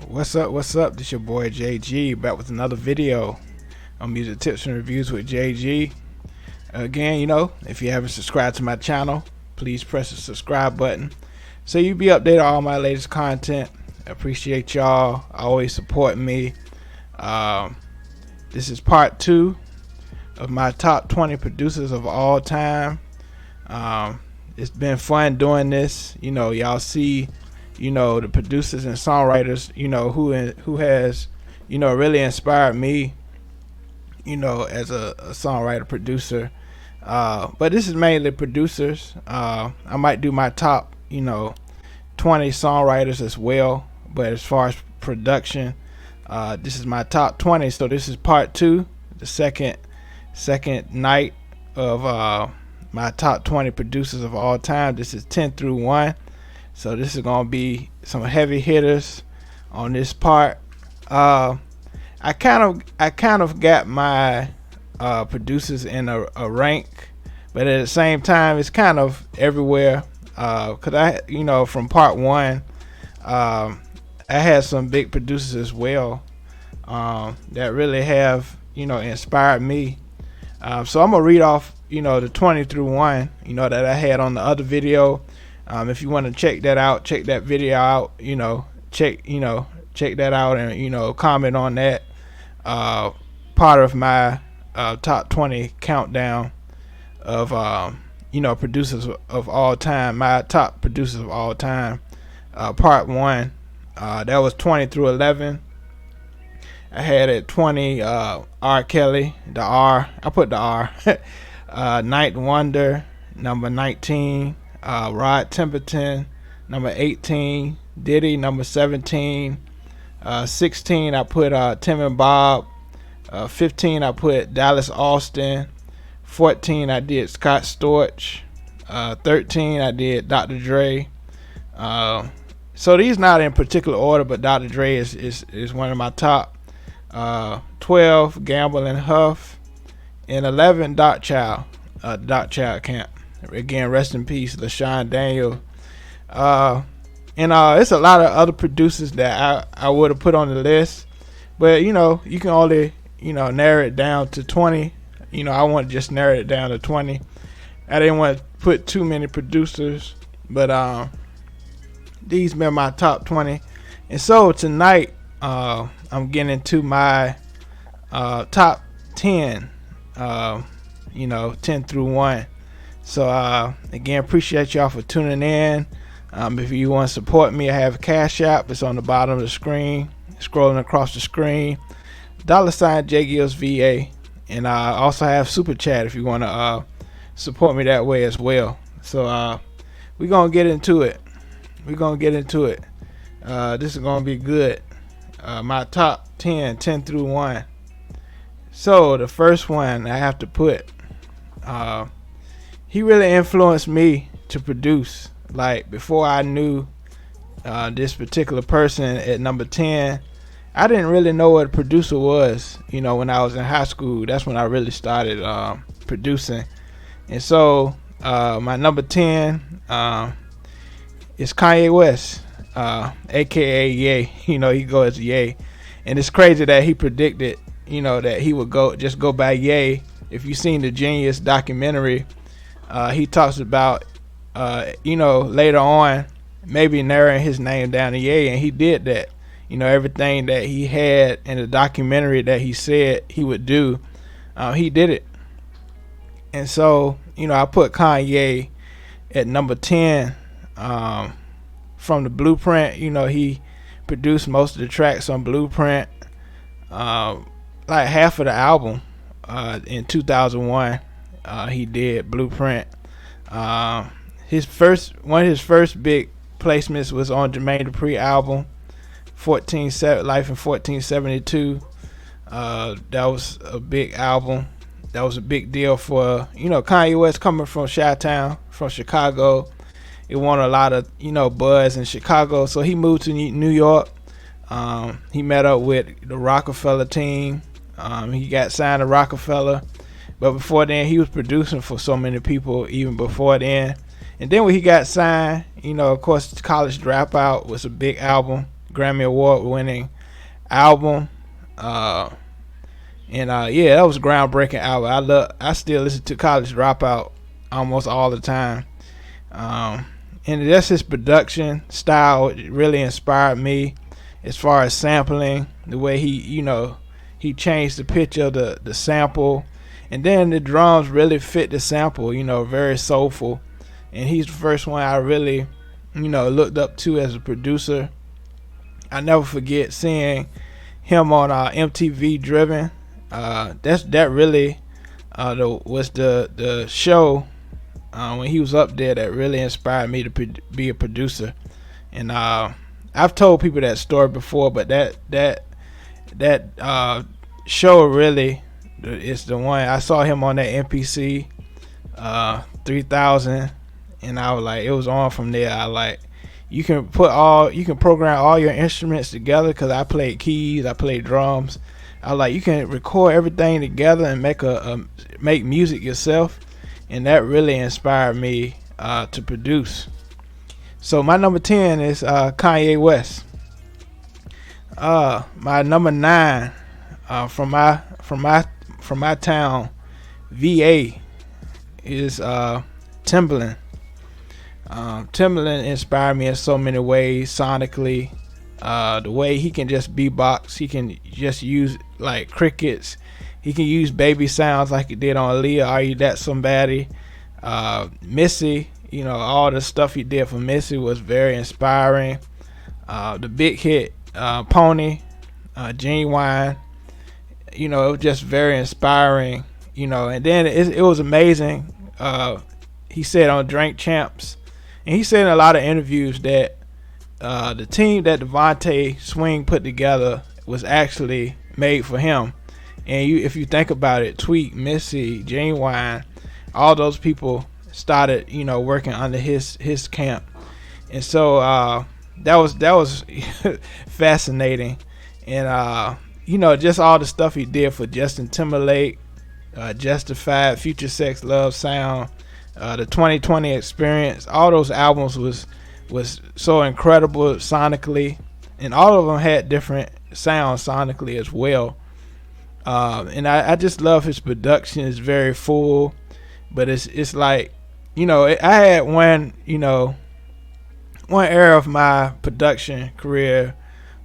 What's up? What's up? This your boy JG back with another video on music tips and reviews with JG. Again, if you haven't subscribed to my channel, please press the subscribe button so you be updated on all my latest content. I appreciate y'all always supporting me. This is part 2 of my top 20 producers of all time. It's been fun doing this. Y'all see the producers and songwriters who has really inspired me as a songwriter producer, but this is mainly producers. I might do my top 20 songwriters as well, but as far as production, this is my top 20. So this is part 2, the second night of my top 20 producers of all time. This is 10 through 1. So this is gonna be some heavy hitters on this part. I kind of got my producers in a rank, but at the same time it's kind of everywhere. Cause I from part 1, I had some big producers as well that really have inspired me. So I'm gonna read off the 20 through 1 that I had on the other video. If you want to check that video out, check that out and comment on that part of my top 20 countdown of producers of all time. My top producers of all time, part 1, that was 20 through 11. I had at 20 R. Kelly, the R, I put the R. Ninth Wonder, number 19. Rod Temperton, number 18. Diddy, number 17. 16, I put Tim and Bob. 15, I put Dallas Austin. 14, I did Scott Storch. 13, I did Dr. Dre. So these not in particular order, but Dr. Dre is one of my top. 12, Gamble and Huff. And 11, Dot Child. Dot Child Camp. Again, rest in peace, LaShawn Daniel. And it's a lot of other producers that I would have put on the list, but you can only narrow it down to 20. I want to just narrow it down to 20. I didn't want to put too many producers, but these been my top 20. And so tonight I'm getting into my top 10. 10 through 1. So again, appreciate y'all for tuning in. If you want to support me, I have a Cash App. It's on the bottom of the screen, scrolling across the screen. $ jgilzva. And I also have Super Chat if you want to support me that way as well. So we're gonna get into it. This is gonna be good. My top 10 through 1. So the first one I have to put, he really influenced me to produce. Like, before I knew this particular person at number 10, I didn't really know what a producer was. When I was in high school, that's when I really started producing. And so my number 10 is Kanye West, aka Ye. He goes Ye, and it's crazy that he predicted that he would go by Ye. If you've seen the Genius documentary, he talks about later on maybe narrowing his name down to Ye, and he did that. Everything that he had in the documentary that he said he would do, he did it. And so I put Kanye at number 10 from the Blueprint. He produced most of the tracks on Blueprint, like half of the album. In 2001 he did Blueprint. One of his first big placements was on Jermaine Dupri album, Life in 1472. That was a big album. That was a big deal for Kanye West, coming from Chi-Town, from Chicago. It won a lot of buzz in Chicago, so he moved to New York. He met up with the Rockefeller team. He got signed to Rockefeller, but before then he was producing for so many people even before then. And then when he got signed, of course, College Dropout was a big album, Grammy Award winning album. Yeah, that was a groundbreaking album. I still listen to College Dropout almost all the time. And that's his production style. It really inspired me as far as sampling, the way he changed the pitch of the sample, and then the drums really fit the sample, very soulful. And he's the first one I really, looked up to as a producer. I never forget seeing him on MTV Driven. That really was the show when he was up there that really inspired me to be a producer. And I've told people that story before, but that show really is the one. I saw him on that MPC 3000, and I was like, it was on from there. I like, you can program all your instruments together, because I played keys, I played drums. I was like, you can record everything together and make music yourself, and that really inspired me to produce. So my number 10 is Kanye West. My number 9 from my town, VA, is Timbaland. Timbaland inspired me in so many ways sonically. The way he can just beatbox, he can just use like crickets. He can use baby sounds like he did on Aaliyah, Are You That Somebody? Missy, all the stuff he did for Missy was very inspiring. The big hit, Pony, Genuine, it was just very inspiring, and then it was amazing. He said on Drink Champs, and he said in a lot of interviews that the team that Devontae Swing put together was actually made for him. And if you think about it, Tweet, Missy, Genuine, all those people started, working under his camp. And so that was fascinating. And just all the stuff he did for Justin Timberlake, Justified, Future Sex, Love Sound, the 2020 Experience, all those albums was so incredible sonically, and all of them had different sounds sonically as well. And I just love his production. It's very full, but it's like, I had one era of my production career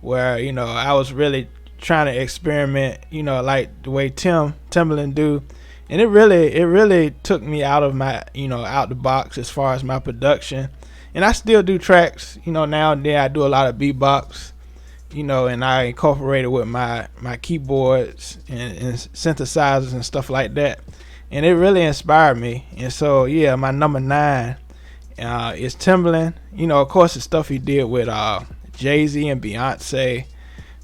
where, I was really trying to experiment, like the way Timbaland do. And it really took me out of my, out the box as far as my production. And I still do tracks, now and then. I do a lot of beatbox, and I incorporate it with my keyboards and synthesizers and stuff like that. And it really inspired me. And so, yeah, my number 9 is Timbaland. Of course, the stuff he did with Jay-Z and Beyonce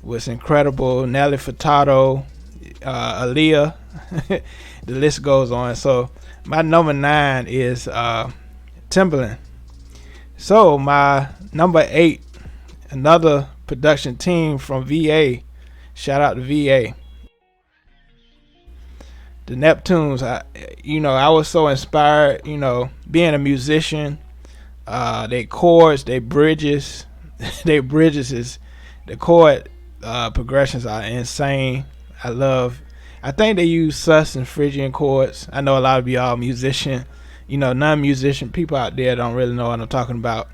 was incredible. Nelly Furtado, Aaliyah, the list goes on. So my number 9 is Timbaland. So my number 8, another production team from VA. Shout out to VA. The Neptunes. I was so inspired, being a musician. They chords, they bridges, the chord progressions are insane. I think they use sus and Phrygian chords. I know a lot of y'all musician, non-musician people out there don't really know what I'm talking about.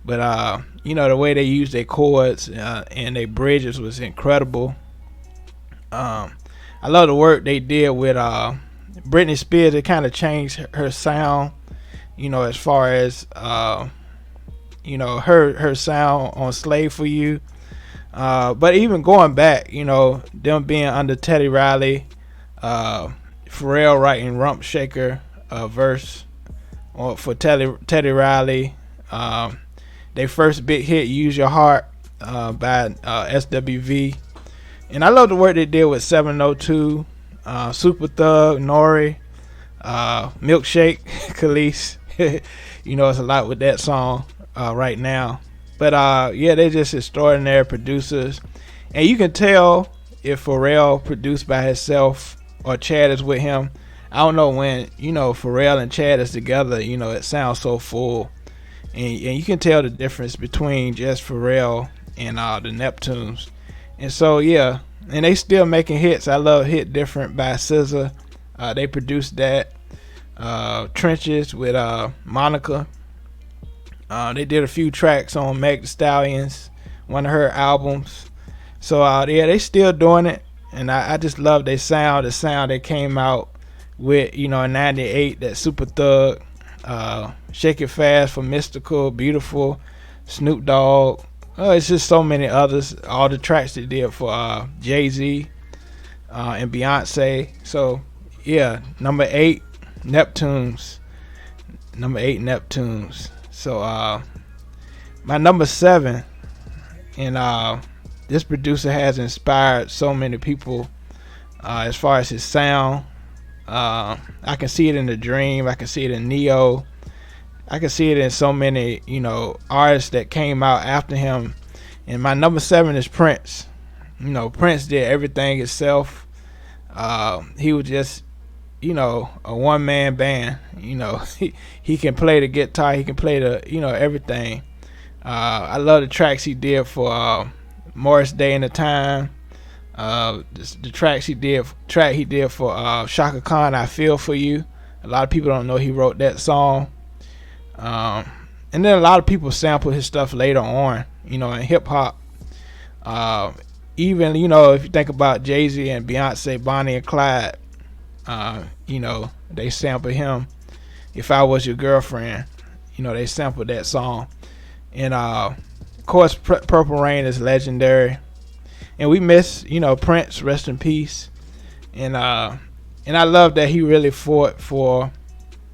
But, the way they use their chords and their bridges was incredible. I love the work they did with Britney Spears. It kind of changed her sound, as far as, her sound on Slave For You. But even going back, them being under Teddy Riley, Pharrell writing Rump Shaker verse for Teddy Riley. Their first big hit, Use Your Heart, by SWV. And I love the work they did with 702, Super Thug, Nori, Milkshake, Khalees. It's a lot with that song right now. But they're just extraordinary producers. And you can tell if Pharrell produced by himself or Chad is with him. I don't know, when Pharrell and Chad is together, it sounds so full. And you can tell the difference between just Pharrell and the Neptunes. And so yeah, and they still making hits. I love Hit Different by SZA. They produced that. Trenches with Monica. They did a few tracks on Meg Thee Stallion's, one of her albums. So yeah, they still doing it, and I just love their sound. The sound they came out with, in '98, that Super Thug, Shake It Fast for Mystical, Beautiful, Snoop Dogg. It's just so many others. All the tracks they did for Jay-Z and Beyonce. So yeah, number 8, Neptunes. Number 8, Neptunes. So my number 7, and this producer has inspired so many people as far as his sound. I can see it in The Dream. I can see it in Neo. I can see it in so many, artists that came out after him. And my number 7 is Prince. Prince did everything himself. He was just, a one-man band. He can play the guitar. He can play the, everything. I love the tracks he did for Morris Day and the Time. The tracks he did for Shaka Khan, I Feel For You. A lot of people don't know he wrote that song. And then a lot of people sample his stuff later on, in hip hop. Even, if you think about Jay-Z and Beyonce, Bonnie and Clyde, they sample him. If I Was Your Girlfriend, they sampled that song. And of course, Purple Rain is legendary. And we miss, Prince, rest in peace. And I love that he really fought for,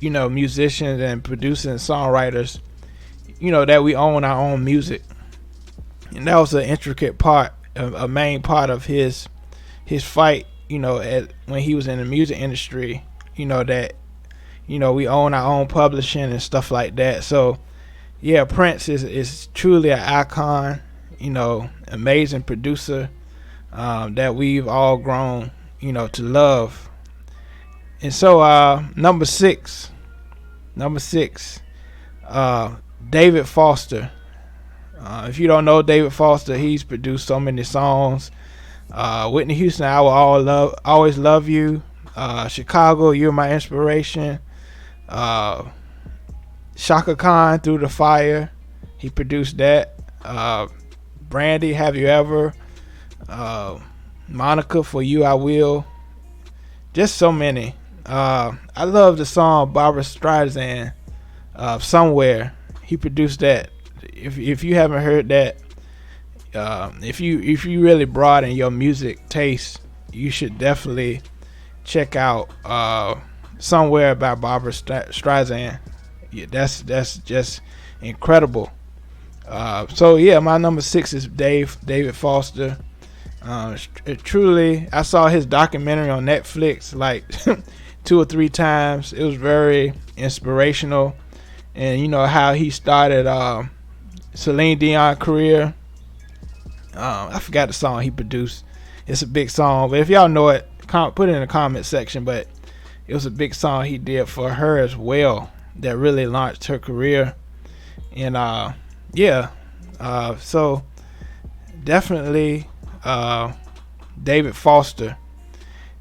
musicians and producers and songwriters, that we own our own music. And that was an intricate part, a main part of his fight, when he was in the music industry, that, we own our own publishing and stuff like that. So, yeah, Prince is truly an icon, amazing producer that we've all grown, to love. And so, number six, David Foster. If you don't know David Foster, he's produced so many songs. Whitney Houston, I Will Always Love You. Chicago, You're My Inspiration. Shaka Khan, Through the Fire. He produced that. Brandy, Have You Ever. Monica, For You I Will. Just so many. I love the song Barbra Streisand, Somewhere. He produced that. If you haven't heard that, if you really broaden your music taste, you should definitely check out Somewhere by Barbra Streisand. Yeah, that's just incredible. So yeah, my number 6 is David Foster. Truly, I saw his documentary on Netflix like 2 or 3 times. It was very inspirational, and how he started Celine Dion career. I forgot the song he produced. It's a big song, but if y'all know it, put it in the comment section. But it was a big song he did for her as well that really launched her career. And so definitely David Foster.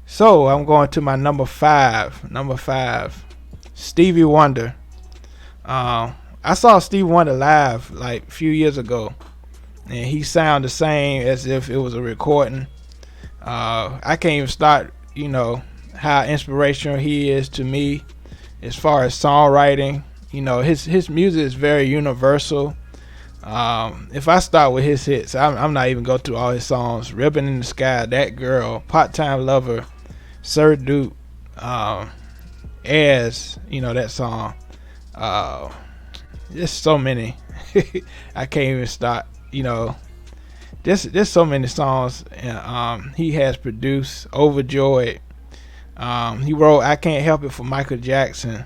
So I'm going to my number 5, Stevie Wonder. I saw Stevie Wonder live like a few years ago, and he sounded the same as if it was a recording. I can't even start, how inspirational he is to me as far as songwriting. His music is very universal. If I start with his hits, I'm not even go through all his songs. Ribbon in the Sky, That Girl, Part-Time Lover, Sir Duke, As, that song. Just so many. I can't even start, just so many songs he has produced. Overjoyed. He wrote I Can't Help It for Michael Jackson.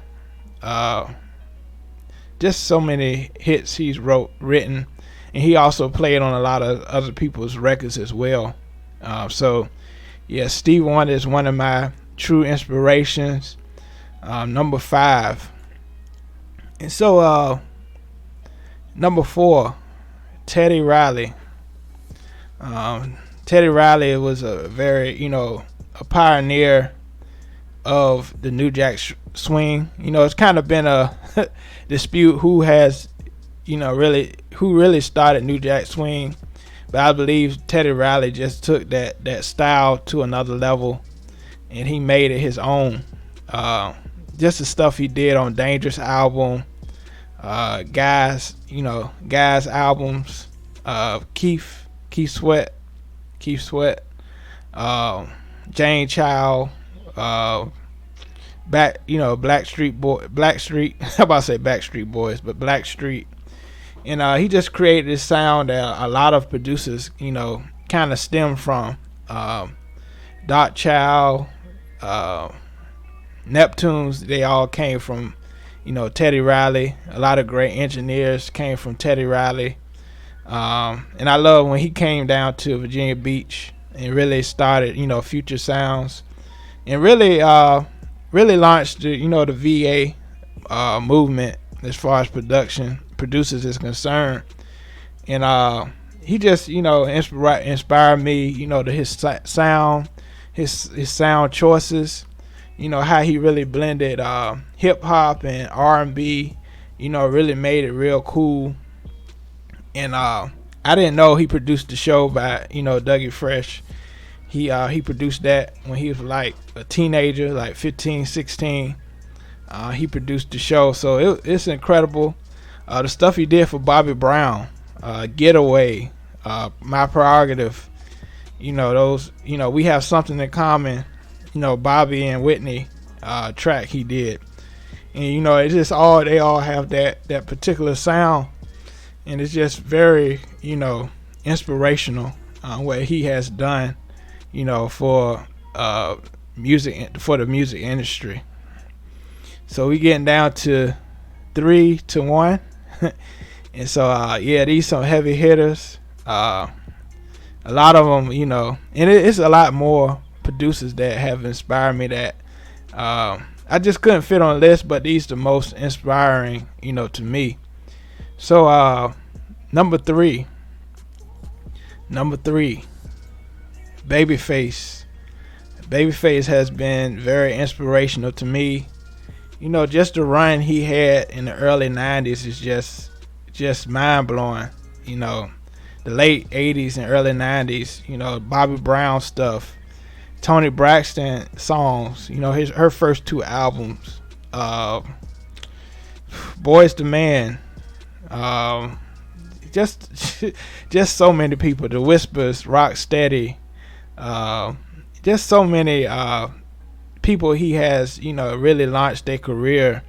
Just so many hits he's written, and he also played on a lot of other people's records as well. So yeah, Stevie Wonder is one of my true inspirations. Number 5. And so number 4, Teddy Riley. Teddy Riley was a very, a pioneer of the New Jack Swing. It's kind of been a dispute who has, who really started New Jack Swing. But I believe Teddy Riley just took that style to another level, and he made it his own. Just the stuff he did on Dangerous album, guys albums, Keith Sweat, Jane Child, Blackstreet. How about to say Backstreet Boys, but Blackstreet. And he just created this sound that a lot of producers, kind of stem from. Dot Child, Neptunes, they all came from, Teddy Riley. A lot of great engineers came from Teddy Riley. And I love when he came down to Virginia Beach and really started, Future Sounds, and really launched the VA movement as far as producers is concerned. And he just inspired me, to his sound, his sound choices, how he really blended hip hop and R&B, really made it real cool. And I didn't know he produced the show by Dougie Fresh. He produced that when he was like a teenager, like 15, 16. He produced the show, so it's incredible. The stuff he did for Bobby Brown, Getaway, My Prerogative, those, we have something in common, Bobby and Whitney track he did. And it's just they all have that particular sound, and it's just very inspirational what he has done for music, for the music industry. So we getting down to 3-1. And so these some heavy hitters, a lot of them, and it's a lot more producers that have inspired me that I just couldn't fit on a list, but these the most inspiring to me. So number three, Babyface has been very inspirational to me. Just the run he had in the early 90s is just mind-blowing. The late 80s and early 90s, Bobby Brown stuff, Toni Braxton songs, her first two albums, Boys to Men, just so many people, The Whispers, Rock Steady, just so many people he has, really launched their career.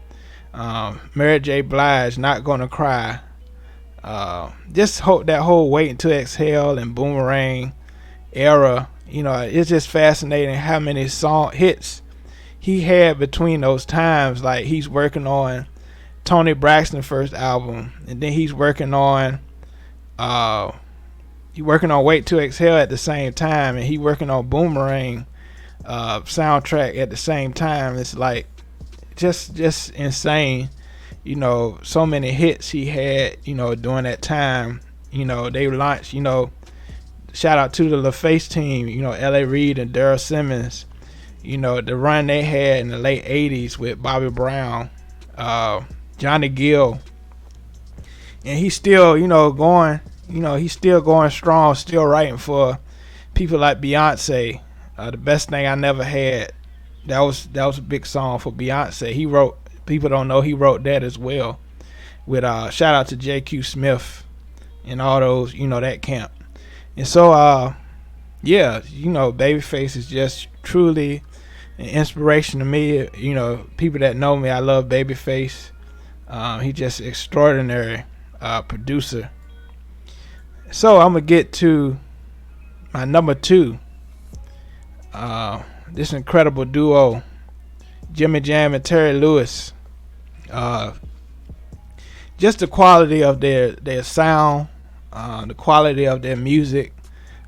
Mary J. Blige, Not Gonna Cry. Just that whole Wait Until Exhale and Boomerang era. It's just fascinating how many song hits he had between those times. Like he's working on Toni Braxton's first album, and then he's working on Wait Till Exhale at the same time, and he working on Boomerang soundtrack at the same time. It's like just insane. So many hits he had, during that time. They launched, shout out to the LaFace team, L.A. Reid and Daryl Simmons, the run they had in the late 80s with Bobby Brown, Johnny Gill. And he's still, going, he's still going strong, still writing for people like Beyonce. The Best Thing I Never Had, that was a big song for Beyonce. He wrote, people don't know he wrote that as well, with shout out to J.Q. Smith and all those, that camp. And so Babyface is just truly an inspiration to me. People that know me, I love Babyface. He just extraordinary producer. So I'm gonna get to my number 2. This incredible duo, Jimmy Jam and Terry Lewis. Just the quality of their sound, the quality of their music,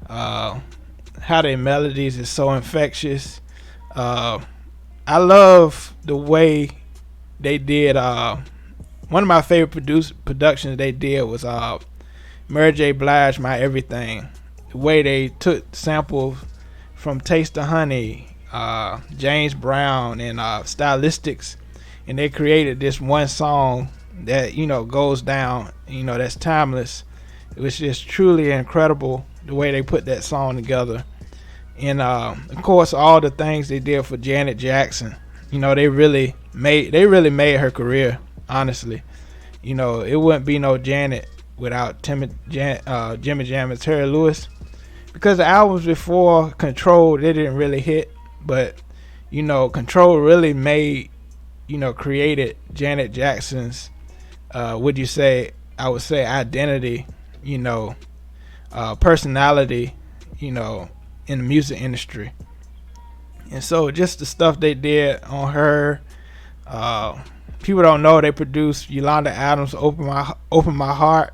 how their melodies is so infectious. I love the way they did. One of my favorite productions they did was Mary J. Blige, My Everything. the way they took samples from Taste of Honey, James Brown, and Stylistics, and they created this one song that goes down. That's timeless. It was just truly incredible the way they put that song together, and of course all the things they did for Janet Jackson. They really made her career. Honestly, it wouldn't be no Janet without Jimmy Jam and Terry Lewis, because the albums before Control, they didn't really hit, but Control really made created Janet Jackson's I would say identity, personality, in the music industry. And so just the stuff they did on her, people don't know they produced Yolanda Adams' Open My Heart.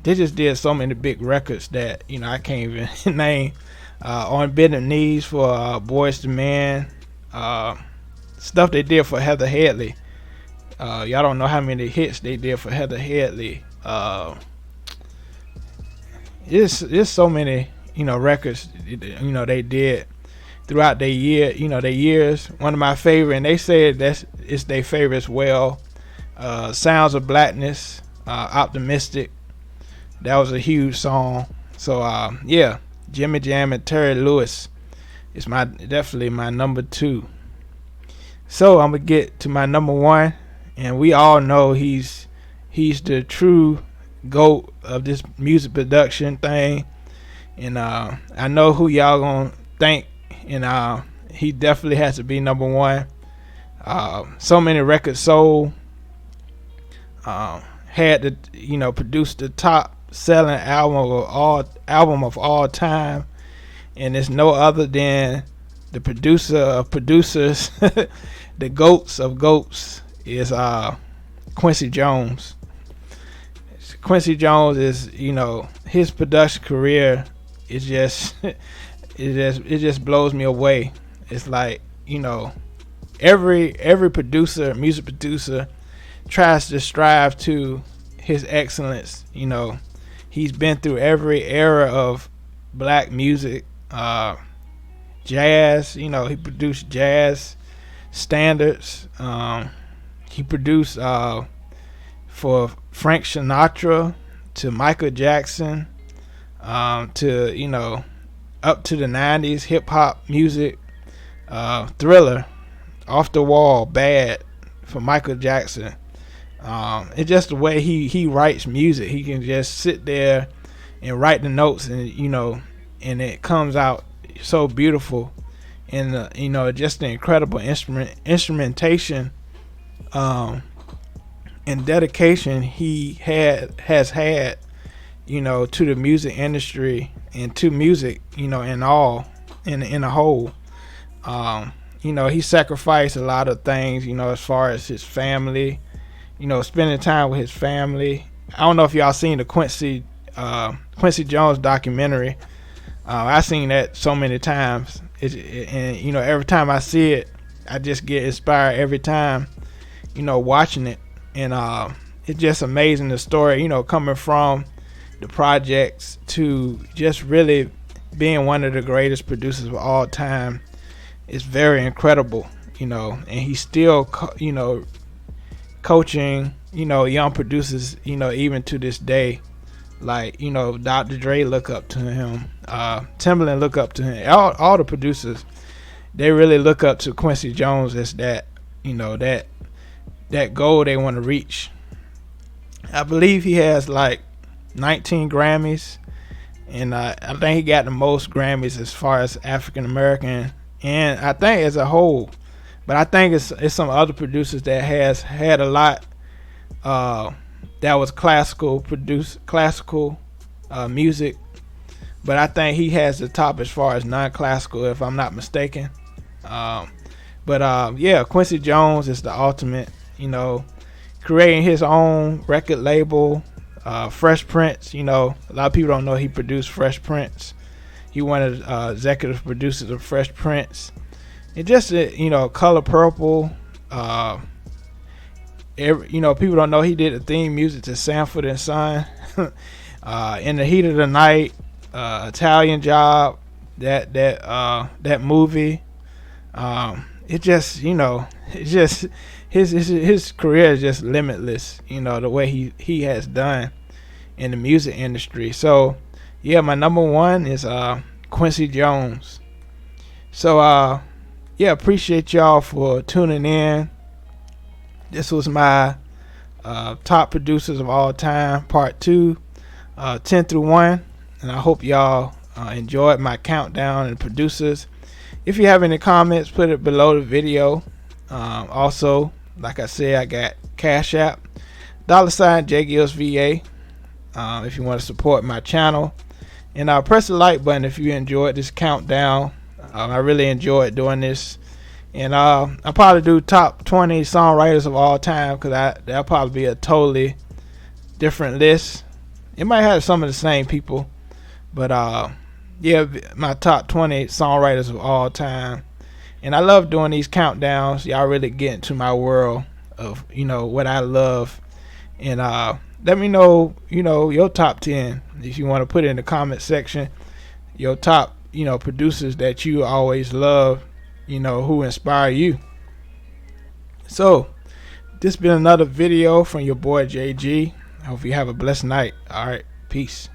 They just did so many big records that I can't even name. On Bended Knees for Boyz II Men. Stuff they did for Heather Headley. Y'all don't know how many hits they did for Heather Headley. It's so many records they did throughout their years. One of my favorite, and they said it's their favorite as well. Sounds of Blackness, Optimistic. That was a huge song. So yeah, Jimmy Jam and Terry Lewis is definitely my number 2. So I'm gonna get to my number 1, and we all know he's the true GOAT of this music production thing, and I know who y'all gonna think, and he definitely has to be number 1. So many records sold. Had to produce the top selling album of all time, and it's no other than the producer of producers, the goats of goats, is Quincy Jones. Quincy Jones is his production career is just it just blows me away. It's like every music producer tries to strive to his excellence. He's been through every era of black music, jazz. He produced jazz standards. He produced for Frank Sinatra to Michael Jackson, to up to the 90s hip hop music. Thriller, Off the Wall, Bad for Michael Jackson. It's just the way he writes music. He can just sit there and write the notes, and and it comes out so beautiful. And just the incredible instrumentation, and dedication he has had, to the music industry and to music, in a whole. He sacrificed a lot of things, as far as his family. Spending time with his family. I don't know if y'all seen the Quincy Jones documentary. I've seen that so many times. And every time I see it, I just get inspired every time, watching it. And it's just amazing, the story, coming from the projects to just really being one of the greatest producers of all time. It's very incredible, and he's still, coaching, young producers, even to this day. Like, Dr. Dre look up to him, Timbaland look up to him. All the producers, they really look up to Quincy Jones as that, that goal they want to reach. I believe he has like 19 Grammys, and I think he got the most Grammys as far as African American, and I think as a whole. But I think it's some other producers that has had a lot that was classical music, but I think he has the top as far as non-classical, if I'm not mistaken. But yeah, Quincy Jones is the ultimate, creating his own record label, Fresh Prince. A lot of people don't know he produced Fresh Prince. He one of the executive producers of Fresh Prince. It just, Color Purple. People don't know he did the theme music to Sanford and Son. In the Heat of the Night, Italian Job, that movie. It just, it's just his career is just limitless. The way he has done in the music industry. So yeah, my number one is Quincy Jones. So yeah, appreciate y'all for tuning in. This was my top producers of all time, part 2, 10 through 1, and I hope y'all enjoyed my countdown and producers. If you have any comments, put it below the video. Also, like I said, I got Cash App, $ jgilzva, if you want to support my channel. And press the like button if you enjoyed this countdown. I really enjoyed doing this. And I'll probably do top 20 songwriters of all time, because that'll probably be a totally different list. It might have some of the same people, but yeah, my top 20 songwriters of all time. And I love doing these countdowns. Y'all really get into my world of what I love. And let me know your top 10 if you want to put it in the comment section. Your top producers that you always love, who inspire you. So this been another video from your boy JG. I hope you have a blessed night. All right, peace.